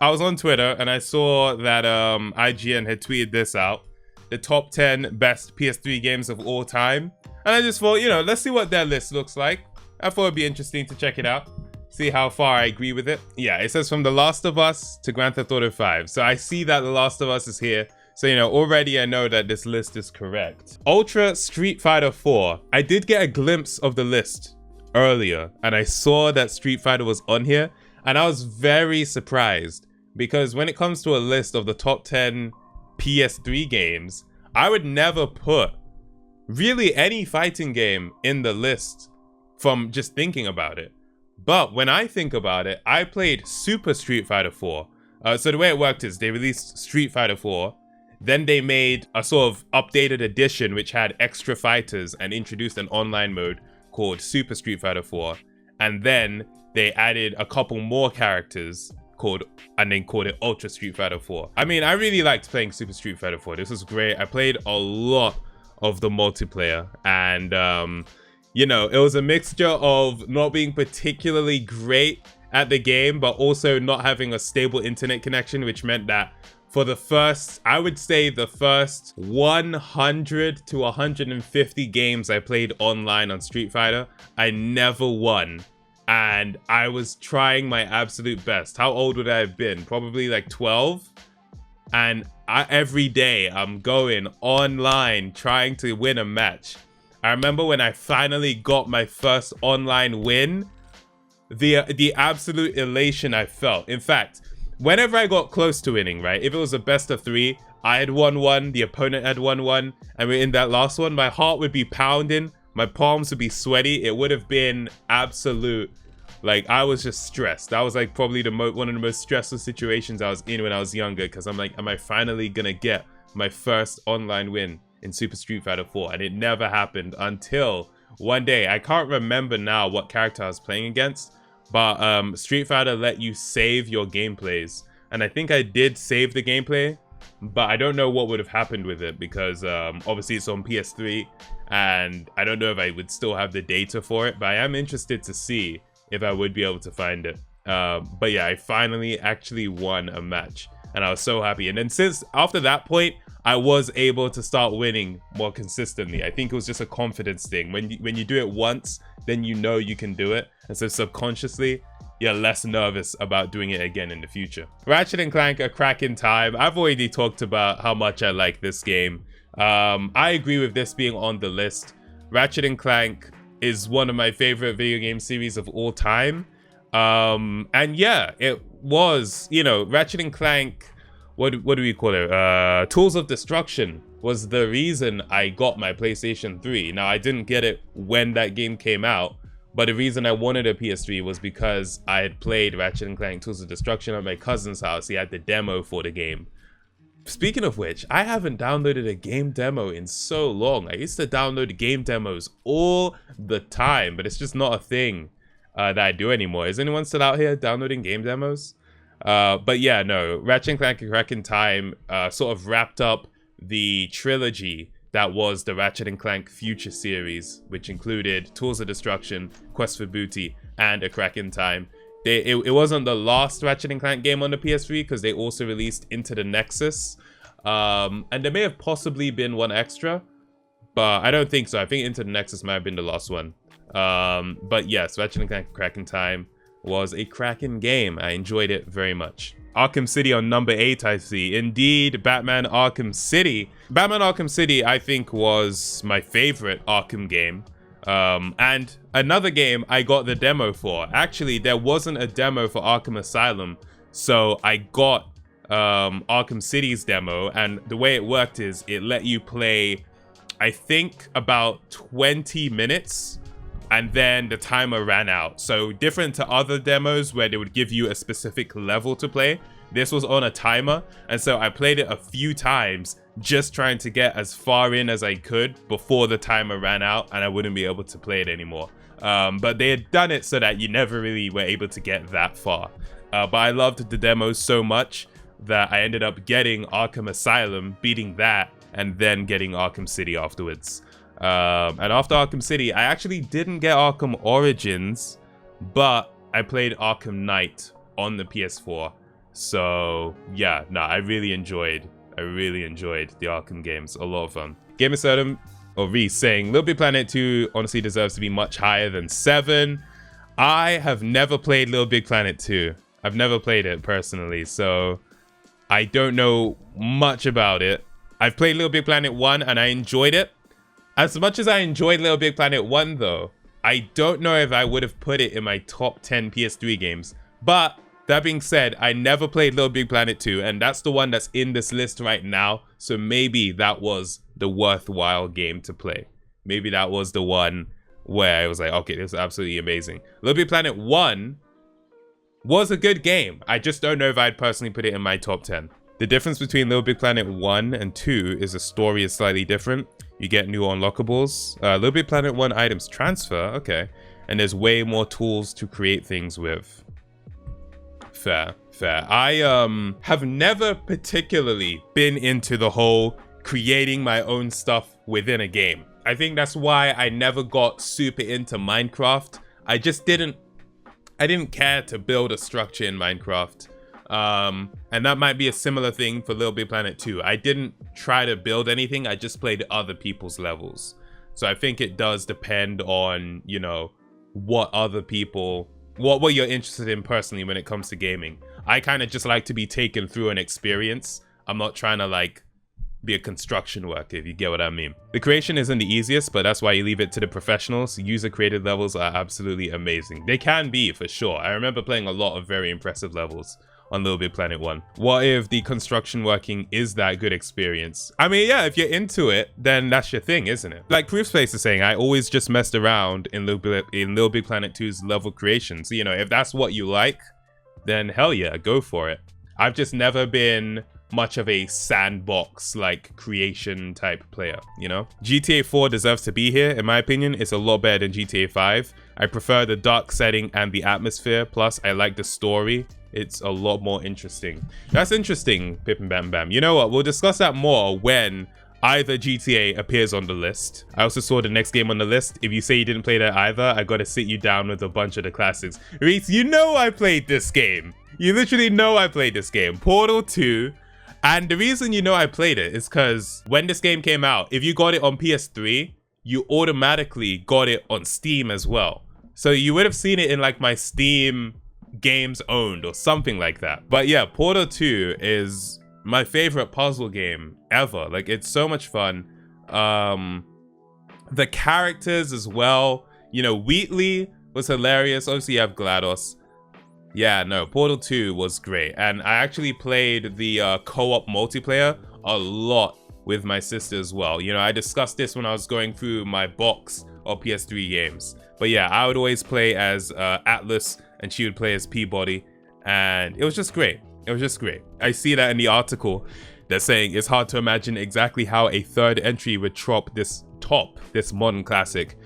I was on Twitter and I saw that IGN had tweeted this out, the top 10 best PS3 games of all time. And I just thought, you know, let's see what their list looks like. I thought it'd be interesting to check it out, see how far I agree with it. Yeah, it says from The Last of Us to Grand Theft Auto 5. So I see that The Last of Us is here. So, you know, already I know that this list is correct. Ultra Street Fighter 4. I did get a glimpse of the list earlier and I saw that Street Fighter was on here and I was very surprised because when it comes to a list of the top 10 PS3 games, I would never put really any fighting game in the list from just thinking about it. But when I think about it, I played Super Street Fighter 4. So the way it worked is they released Street Fighter 4. Then they made a sort of updated edition which had extra fighters and introduced an online mode called Super Street Fighter 4. And then they added a couple more characters and then called it Ultra Street Fighter 4. I mean, I really liked playing Super Street Fighter 4. This was great. I played a lot of the multiplayer and you know, it was a mixture of not being particularly great at the game, but also not having a stable internet connection, which meant that for the first, I would say the first 100 to 150 games I played online on Street Fighter, I never won. And I was trying my absolute best. How old would I have been? Probably like 12. And every day I'm going online trying to win a match. I remember when I finally got my first online win, the absolute elation I felt. In fact, whenever I got close to winning, right? If it was a best of 3, I had won one, the opponent had won one, and we're in that last one, my heart would be pounding, my palms would be sweaty. It would have been absolute, like, I was just stressed. That was like probably one of the most stressful situations I was in when I was younger, because I'm like, am I finally gonna get my first online win in Super Street Fighter 4? And it never happened until one day. I can't remember now what character I was playing against, but Street Fighter let you save your gameplays, and I think I did save the gameplay, but I don't know what would have happened with it because obviously it's on PS3 and I don't know if I would still have the data for it, but I am interested to see if I would be able to find it. But yeah, I finally actually won a match and I was so happy. And then since after that point, I was able to start winning more consistently. I think it was just a confidence thing. When you do it once, then you know you can do it. And so subconsciously, you're less nervous about doing it again in the future. Ratchet and Clank, A Crack in Time. I've already talked about how much I like this game. I agree with this being on the list. Ratchet and Clank is one of my favorite video game series of all time. And yeah, it was, you know, Ratchet and Clank, what do we call it? Tools of Destruction was the reason I got my PlayStation 3. Now, I didn't get it when that game came out, but the reason I wanted a PS3 was because I had played Ratchet and Clank Tools of Destruction at my cousin's house. He had the demo for the game. Speaking of which, I haven't downloaded a game demo in so long. I used to download game demos all the time, but it's just not a thing that I do anymore. Is anyone still out here downloading game demos? But yeah, no, Ratchet and Clank A Crack in Time sort of wrapped up the trilogy that was the Ratchet and Clank Future series, which included Tools of Destruction, Quest for Booty, and A Crack in Time. It wasn't the last Ratchet and Clank game on the PS3 because they also released Into the Nexus. And there may have possibly been one extra, but I don't think so. I think Into the Nexus might have been the last one. But yes, Ratchet and Clank A Crack in Time was a cracking game. I enjoyed it very much. Arkham City on number 8, I see. Indeed, Batman Arkham City. Batman Arkham City, I think, was my favorite Arkham game. And another game I got the demo for. Actually, there wasn't a demo for Arkham Asylum, so I got Arkham City's demo, and the way it worked is it let you play, I think, about 20 minutes, and then the timer ran out. So different to other demos where they would give you a specific level to play, this was on a timer, and so I played it a few times just trying to get as far in as I could before the timer ran out and I wouldn't be able to play it anymore. But they had done it so that you never really were able to get that far. But I loved the demo so much that I ended up getting Arkham Asylum, beating that, and then getting Arkham City afterwards. And after Arkham City, I actually didn't get Arkham Origins, but I played Arkham Knight on the PS4. So yeah, no, I really enjoyed the Arkham games. A lot of fun. Gamer Sodom or Reese saying LittleBigPlanet 2 honestly deserves to be much higher than 7. I have never played LittleBigPlanet 2. I've never played it personally, so I don't know much about it. I've played LittleBigPlanet 1 and I enjoyed it. As much as I enjoyed LittleBigPlanet 1 though, I don't know if I would have put it in my top 10 PS3 games. But that being said, I never played LittleBigPlanet 2, and that's the one that's in this list right now. So maybe that was the worthwhile game to play. Maybe that was the one where I was like, okay, this is absolutely amazing. LittleBigPlanet 1 was a good game. I just don't know if I'd personally put it in my top 10. The difference between LittleBigPlanet 1 and 2 is the story is slightly different. You get new unlockables. LittleBigPlanet 1 items transfer, okay. And there's way more tools to create things with. Fair. I have never particularly been into the whole creating my own stuff within a game. I think that's why I never got super into Minecraft. I didn't care to build a structure in Minecraft. And that might be a similar thing for LittleBigPlanet 2. I didn't try to build anything, I just played other people's levels. So I think it does depend on, you know, what you're interested in personally when it comes to gaming. I kind of just like to be taken through an experience. I'm not trying to like be a construction worker, if you get what I mean. The creation isn't the easiest, but that's why you leave it to the professionals. User created levels are absolutely amazing. They can be, for sure. I remember playing a lot of very impressive levels on LittleBigPlanet 1. What if the construction working is that good experience? I mean, yeah, if you're into it, then that's your thing, isn't it? Like Proofspace is saying, I always just messed around in LittleBigPlanet 2's level creation. So, you know, if that's what you like, then hell yeah, go for it. I've just never been much of a sandbox like creation type player, you know? GTA 4 deserves to be here. In my opinion, it's a lot better than GTA 5. I prefer the dark setting and the atmosphere. Plus, I like the story. It's a lot more interesting. That's interesting, Pip and Bam Bam. You know what? We'll discuss that more when either GTA appears on the list. I also saw the next game on the list. If you say you didn't play that either, I gotta sit you down with a bunch of the classics. Reese, you know I played this game. You literally know I played this game. Portal 2. And the reason you know I played it is because when this game came out, if you got it on PS3, you automatically got it on Steam as well. So you would have seen it in like my Steam games owned or something like that. But yeah, Portal 2 is my favorite puzzle game ever. Like, it's so much fun. The characters as well. You know, Wheatley was hilarious. Obviously, you have GLaDOS. Yeah, no, Portal 2 was great. And I actually played the co-op multiplayer a lot with my sister as well. You know, I discussed this when I was going through my box of PS3 games. But yeah, I would always play as Atlas and she would play as Peabody. And it was just great. It was just great. I see that in the article. They're saying it's hard to imagine exactly how a third entry would top this modern classic.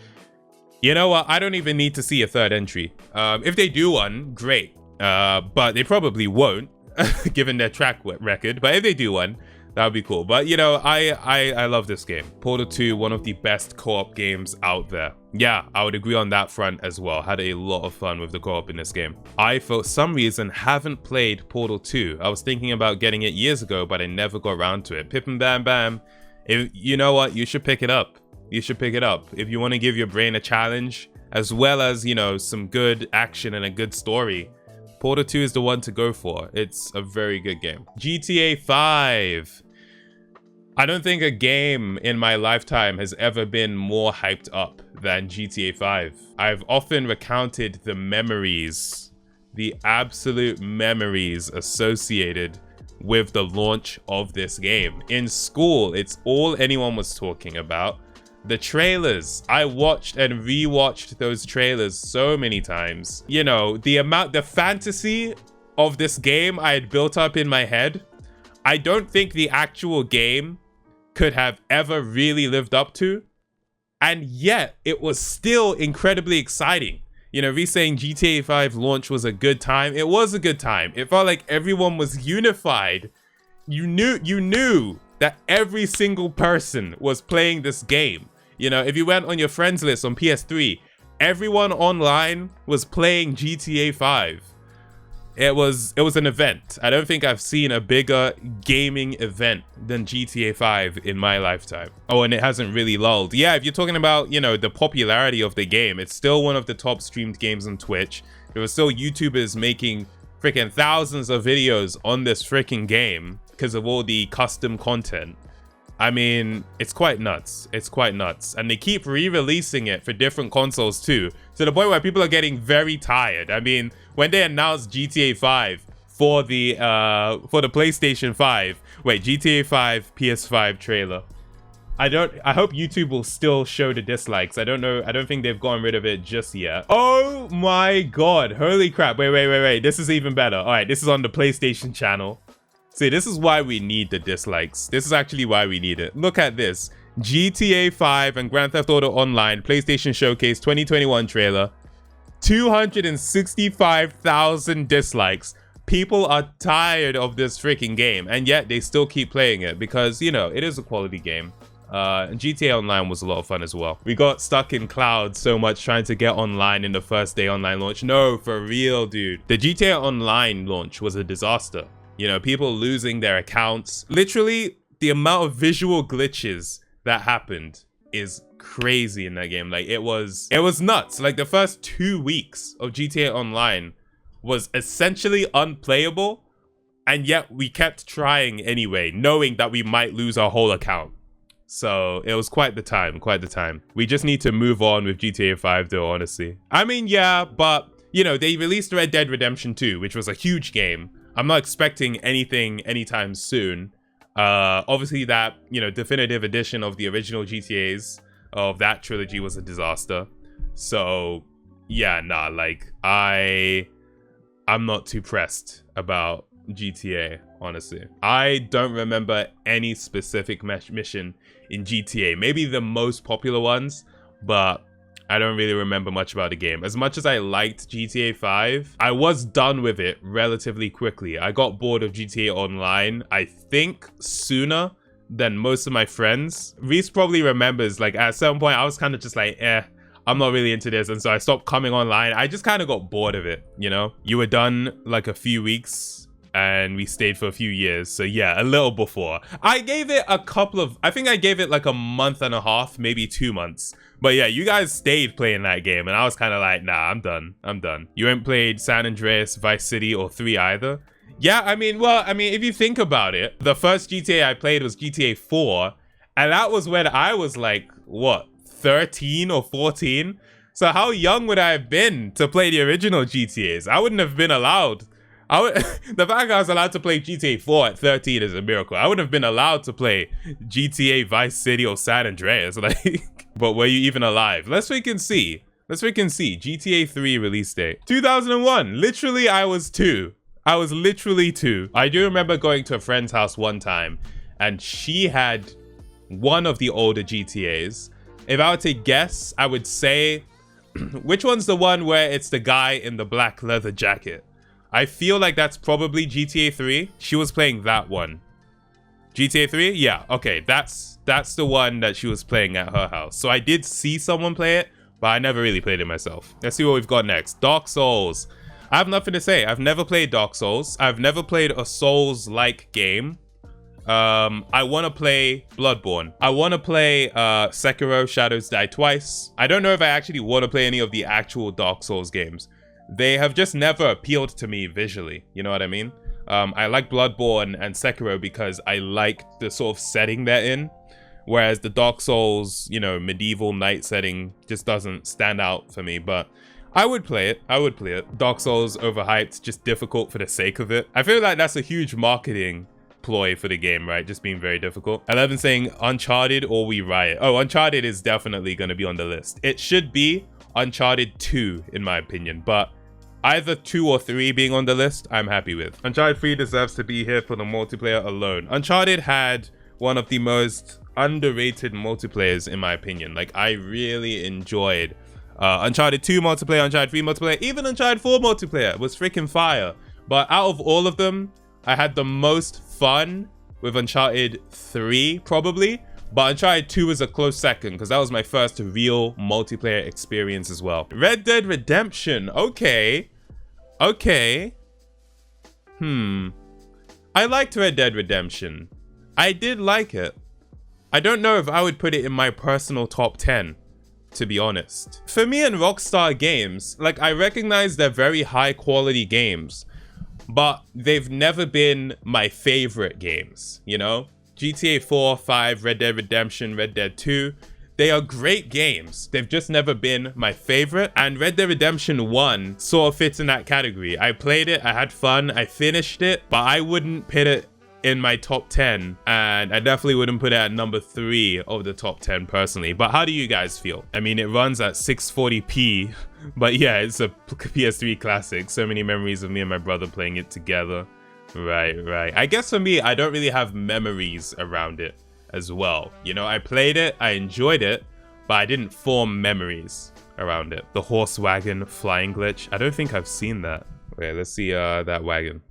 You know what? I don't even need to see a third entry. If they do one, great. But they probably won't, given their track record. But if they do one, that would be cool. But, you know, I love this game. Portal 2, one of the best co-op games out there. Yeah, I would agree on that front as well. Had a lot of fun with the co-op in this game. I, for some reason, haven't played Portal 2. I was thinking about getting it years ago, but I never got around to it. Pip and Bam Bam. You know what? You should pick it up. You should pick it up. If you want to give your brain a challenge, as well as, you know, some good action and a good story, Portal 2 is the one to go for. It's a very good game. GTA 5. I don't think a game in my lifetime has ever been more hyped up than GTA 5. I've often recounted the memories, the absolute memories associated with the launch of this game. In school, it's all anyone was talking about. The trailers, I watched and rewatched those trailers so many times. You know, the fantasy of this game I had built up in my head, I don't think the actual game could have ever really lived up to. And yet, it was still incredibly exciting. You know, saying GTA 5 launch was a good time. It was a good time. It felt like everyone was unified. You knew that every single person was playing this game. You know, if you went on your friends list on PS3, everyone online was playing GTA 5. it was an event. I don't think I've seen a bigger gaming event than GTA 5 in my lifetime. Oh, and it hasn't really lulled. Yeah, if you're talking about, you know, the popularity of the game, it's still one of the top streamed games on Twitch. There were still YouTubers making freaking thousands of videos on this freaking game because of all the custom content. I mean, it's quite nuts. It's quite nuts. And they keep re-releasing it for different consoles too, to the point where people are getting very tired. I mean, when they announced GTA 5 for the PlayStation 5, wait, GTA 5 PS5 trailer. I hope YouTube will still show the dislikes. I don't know. I don't think they've gotten rid of it just yet. Oh my God. Holy crap. Wait. This is even better. All right. This is on the PlayStation channel. See, this is why we need the dislikes. This is actually why we need it. Look at this. GTA 5 and Grand Theft Auto Online PlayStation Showcase 2021 trailer. 265,000 dislikes. People are tired of this freaking game, and yet they still keep playing it because, you know, it is a quality game. And GTA Online was a lot of fun as well. We got stuck in clouds so much trying to get online in the first day online launch. No, for real, dude. The GTA Online launch was a disaster. You know, people losing their accounts. Literally, the amount of visual glitches that happened is crazy in that game. Like, it was nuts. Like, the first 2 weeks of GTA Online was essentially unplayable, and yet we kept trying anyway, knowing that we might lose our whole account. So it was quite the time, We just need to move on with GTA 5 though, honestly. I mean, yeah, but, you know, they released Red Dead Redemption 2, which was a huge game. I'm not expecting anything anytime soon. Obviously that, you know, definitive edition of the original GTAs of that trilogy was a disaster. So yeah, nah, like I'm not too pressed about GTA, honestly. I don't remember any specific mission in GTA. Maybe the most popular ones, but I don't really remember much about the game. As much as I liked GTA 5, I was done with it relatively quickly. I got bored of GTA Online, I think, sooner than most of my friends. Reese probably remembers, like, at some point, I was kind of just like, I'm not really into this. And so I stopped coming online. I just kind of got bored of it, you know? You were done, like, a few weeks, and we stayed for a few years. So yeah, a little before. I gave it I think I gave it like a month and a half, maybe 2 months. But yeah, you guys stayed playing that game, and I was kind of like, nah, I'm done. You ain't played San Andreas, Vice City, or 3 either? Yeah, I mean, if you think about it, the first GTA I played was GTA 4, and that was when I was like, what, 13 or 14? So how young would I have been to play the original GTAs? I wouldn't have been allowed. The fact I was allowed to play GTA 4 at 13 is a miracle. I wouldn't have been allowed to play GTA Vice City or San Andreas. Like, but were you even alive? Let's freaking see. GTA 3 release date 2001. Literally, I was 2. I was literally 2. I do remember going to a friend's house one time, and she had one of the older GTAs. If I were to guess, I would say, which one's the one where it's the guy in the black leather jacket? I feel like that's probably GTA 3. She was playing that one. GTA 3? Yeah, okay. That's the one that she was playing at her house. So I did see someone play it, but I never really played it myself. Let's see what we've got next. Dark Souls. I have nothing to say. I've never played Dark Souls. I've never played a Souls-like game. I want to play Bloodborne. I want to play Sekiro Shadows Die Twice. I don't know if I actually want to play any of the actual Dark Souls games. They have just never appealed to me visually. You know what I mean? I like Bloodborne and Sekiro because I like the sort of setting they're in. Whereas the Dark Souls, you know, medieval knight setting just doesn't stand out for me. But I would play it. Dark Souls overhyped, just difficult for the sake of it. I feel like that's a huge marketing ploy for the game, right? Just being very difficult. 11 saying Uncharted or We Riot. Oh, Uncharted is definitely going to be on the list. It should be Uncharted 2 in my opinion, but either 2 or 3 being on the list, I'm happy with. Uncharted 3 deserves to be here for the multiplayer alone. Uncharted had one of the most underrated multiplayers in my opinion. Like, I really enjoyed Uncharted 2 multiplayer, Uncharted 3 multiplayer, even Uncharted 4 multiplayer was freaking fire. But out of all of them, I had the most fun with Uncharted 3 probably. But Uncharted 2 is a close second because that was my first real multiplayer experience as well. Red Dead Redemption. Okay. I liked Red Dead Redemption. I did like it. I don't know if I would put it in my personal top 10, to be honest. For me and Rockstar games, like, I recognize they're very high quality games, but they've never been my favorite games, you know? GTA 4, 5, Red Dead Redemption, Red Dead 2, they are great games. They've just never been my favorite. And Red Dead Redemption 1 sort of fits in that category. I played it, I had fun, I finished it, but I wouldn't put it in my top 10, and I definitely wouldn't put it at number 3 of the top 10 personally. But how do you guys feel? I mean, it runs at 640p, but yeah, it's a PS3 classic. So many memories of me and my brother playing it together. Right. I guess for me, I don't really have memories around it as well. You know, I played it, I enjoyed it, but I didn't form memories around it. The horse wagon flying glitch. I don't think I've seen that. Wait, let's see that wagon.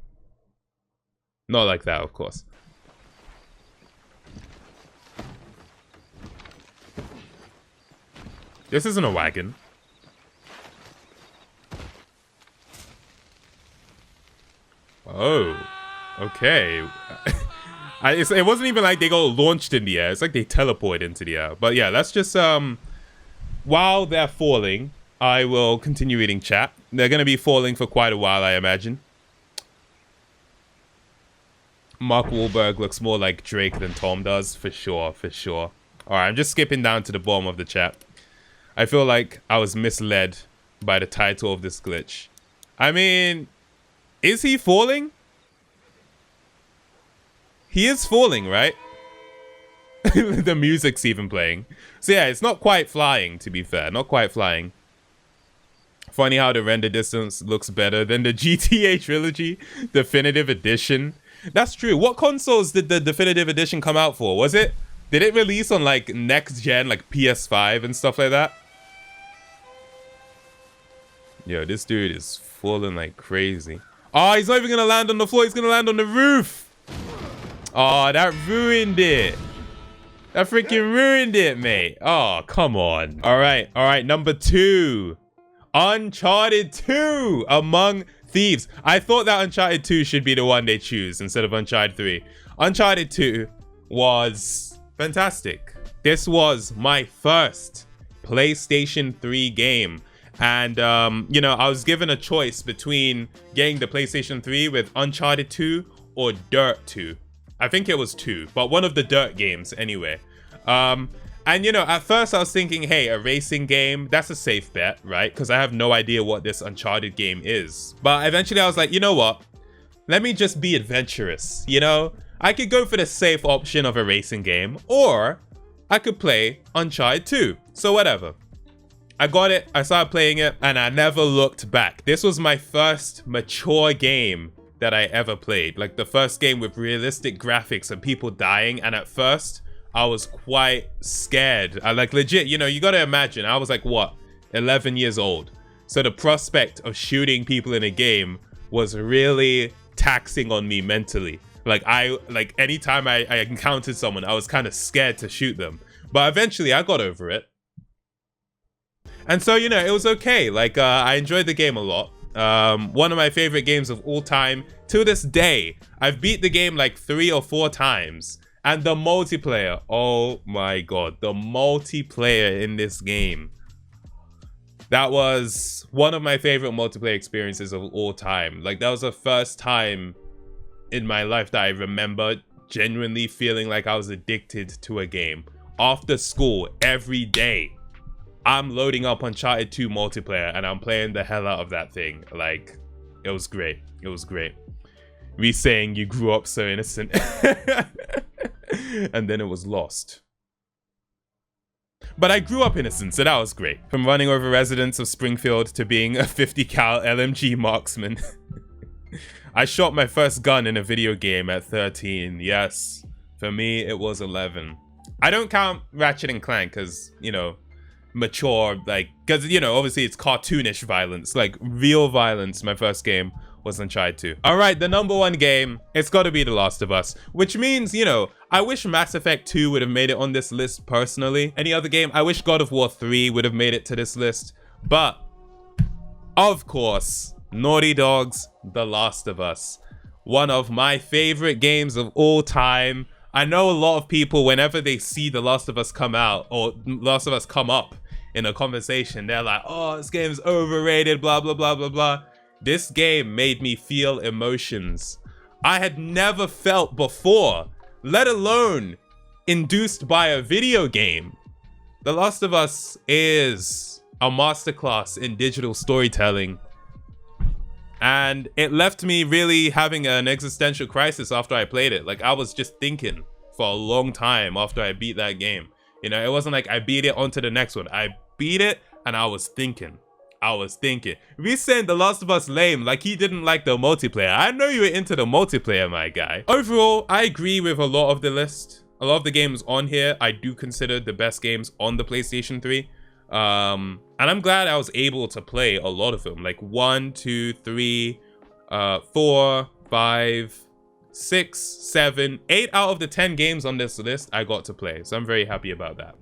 Not like that, of course. This isn't a wagon. Oh, okay. It wasn't even like they got launched in the air. It's like they teleport into the air. But yeah, let's just, while they're falling, I will continue reading chat. They're going to be falling for quite a while, I imagine. Mark Wahlberg looks more like Drake than Tom does, for sure. All right, I'm just skipping down to the bottom of the chat. I feel like I was misled by the title of this glitch. I mean, is he falling? He is falling, right? The music's even playing. So yeah, it's not quite flying, to be fair. Not quite flying. Funny how the render distance looks better than the GTA Trilogy Definitive Edition. That's true. What consoles did the Definitive Edition come out for? Did it release on like next gen, like PS5 and stuff like that? Yo, this dude is falling like crazy. Oh, he's not even gonna land on the floor. He's gonna land on the roof. Oh, that ruined it. That freaking ruined it, mate. Oh, come on. All right. Number 2. Uncharted 2 Among Thieves. I thought that Uncharted 2 should be the one they choose instead of Uncharted 3. Uncharted 2 was fantastic. This was my first PlayStation 3 game. And, you know, I was given a choice between getting the PlayStation 3 with Uncharted 2 or Dirt 2. I think it was 2, but one of the Dirt games anyway. And, you know, at first I was thinking, hey, a racing game, that's a safe bet, right? Because I have no idea what this Uncharted game is. But eventually I was like, you know what? Let me just be adventurous, you know? I could go for the safe option of a racing game, or I could play Uncharted 2. So whatever. I got it, I started playing it, and I never looked back. This was my first mature game that I ever played. Like the first game with realistic graphics and people dying, and at first, I was quite scared. I like legit, you know, you gotta imagine, I was like, what, 11 years old. So the prospect of shooting people in a game was really taxing on me mentally. Like anytime I encountered someone, I was kind of scared to shoot them. But eventually I got over it. And so, you know, it was okay. Like, I enjoyed the game a lot. One of my favorite games of all time. To this day, I've beat the game like 3 or 4 times. And the multiplayer, oh my god, the multiplayer in this game. That was one of my favorite multiplayer experiences of all time. Like, that was the first time in my life that I remember genuinely feeling like I was addicted to a game. After school, every day, I'm loading up Uncharted 2 multiplayer and I'm playing the hell out of that thing. Like, it was great. It was great. Me saying you grew up so innocent. And then it was lost. But I grew up innocent, so that was great. From running over residents of Springfield to being a 50 cal LMG marksman. I shot my first gun in a video game at 13. Yes, for me it was 11. I don't count Ratchet and Clank as, you know, mature, like, because, you know, obviously it's cartoonish violence, like real violence. My first game was Uncharted 2. All right, the number 1 game, it's got to be The Last of Us, which means, you know, I wish Mass Effect 2 would have made it on this list personally. Any other game, I wish God of War 3 would have made it to this list. But, of course, Naughty Dog's The Last of Us one of my favorite games of all time. I know a lot of people, whenever they see The Last of Us come out, or Last of Us come up in a conversation, they're like, oh, this game's overrated, blah, blah, blah, blah, blah. This game made me feel emotions I had never felt before, let alone induced by a video game. The Last of Us is a masterclass in digital storytelling. And it left me really having an existential crisis after I played it. Like, I was just thinking for a long time after I beat that game. You know, it wasn't like I beat it onto the next one. I beat it and I was thinking. We saying The Last of Us lame, like he didn't like the multiplayer. I know you were into the multiplayer, my guy. Overall, I agree with a lot of the list. A lot of the games on here, I do consider the best games on the PlayStation 3. And I'm glad I was able to play a lot of them. Like 1, 2, 3, 4, 5, 6, 7, 8 out of the 10 games on this list I got to play. So I'm very happy about that.